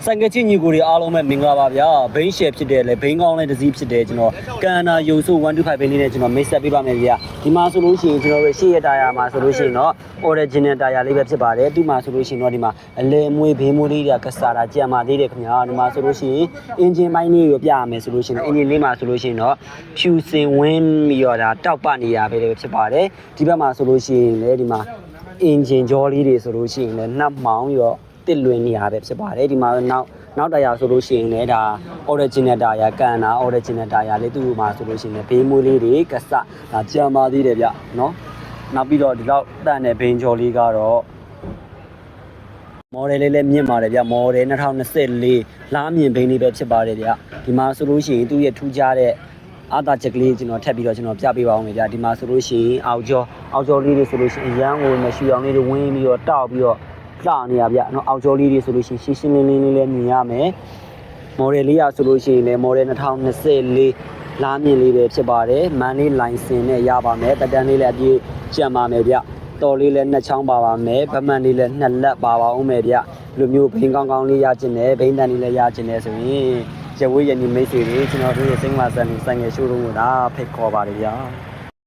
ဆိုင်ကချင်းညီကိုတွေအားလုံးပဲမင်္ဂလာပါဗျာဘိန်းရှယ်ဖြစ်တယ်လေဘိန်းကောင်းလေးတစ်စီးဖြစ်တယ်ကျွန်တော်ကန်နာယုံဆို125ဘိန်းလေးနဲ့ကျွန်တော်မိတ်ဆက်ပေးပါမယ်ဗျာဒီမှာဆိုလို့ရှိရင်ကျွန်တော်တို့ရှေ့ရတာယာမှာဆိုလို့ရှိရင်တော့ original တာယာလေးပဲဖြစ်ပါတယ်ဒီမှာဆိုလို့ရှိရင်တော့ဒီမှာအလဲမွေးဘေးမွေးလေးတွေကစားတာကြံပါသေးတယ်ခင်ဗျာဒီမှာဆိုလို့ရှိရင်အင်ဂျင်ပိုင်းလေးကိုပြရမယ်ဆိုလို့ရှိရင်အင်ဂျင်လေးမှာဆိုလို့ရှိရင်တော့ဖြူစင်ဝင်းပြီးတော့ဒါတောက်ပနေရပဲဖြစ်ပါတယ်ဒီဘက်မှာဆိုလို့ရှိရင်လေဒီမှာအင်ဂျင်ကြောလေးတွေဆိုလို့ရှိရင်လည်းနှပ်မောင်းရောတစ်လွင်နေရပဲဖြစ်ပါတယ်ဒီမှာနောက်တရားဆိုလို့ရှိရင်လည်းဒါ original တရားကန်တာ original တရားလေးသူ့မှာဆိုလို့ရှိရင်လည်းဘေးမွေးလေးတွေကစဒါကြံပါသေးတယ်ဗျနော်နောက်ပြီးတော့ဒီလောက်တန်တဲ့ဘိန်းကျော်လေးကတော့မော်ဒယ်လေးလည်းမြင့်ပါတယ်ဗျမော်ဒယ်2024လားမြင့်ဘိန်းလေးပဲဖြစ်ပါတယ်ဗျဒီမှာဆိုလို့ရှိရင်သူ့ရဲ့ထူးခြားတဲ့အာသာချက်ကလေးကျွန်တော်ထပ်ပြီးတော့ကျွန်တော်ပြပေးပါအောင်ဗျဒီမှာဆိုလို့ရှိရင်အောက်ကျော်လေးတွေဆိုလို့ရှိရင်ရမ်းဝင်မရှိအောင်လေးတွေဝင်းပြီးတော့တောက်ပြီးတော့လှနေရဗျနော်အောက်ကျော်လေးတွေဆိုလို့ရှိရင်ရှင်းလင်းလေးလည်းမြင်ရမယ်မော်ဒယ်လေးရဆိုလို့ရှိရင်လည်းမော်ဒယ်2024လားမြင့်လေးပဲဖြစ်ပါတယ်မန်လေးလိုင်စင်နဲ့ရပါမယ်တက်တန်းလေးလည်းအပြည့်ကျန်ပါမယ်ဗျတော်လေးလည်းနှစ်ချောင်းပါပါမယ်ဗမန်လေးလည်းနှစ်လက်ပါပါဦးမယ်ဗျလူမျိုးဘိန်းကောင်းကောင်းလေးရကျင်တယ်ဘိန်းတန်လေးလည်းရကျင်တယ်ဆိုရင်ရဝေးရညီမိတ်ဆွေတွေကျွန်တော်တို့ရဲ့စိတ်မဆန်ဆိုင်ငယ်ရှိုးလုံးကိုဒါဖိတ်ခေါ်ပါတယ်ဗျာ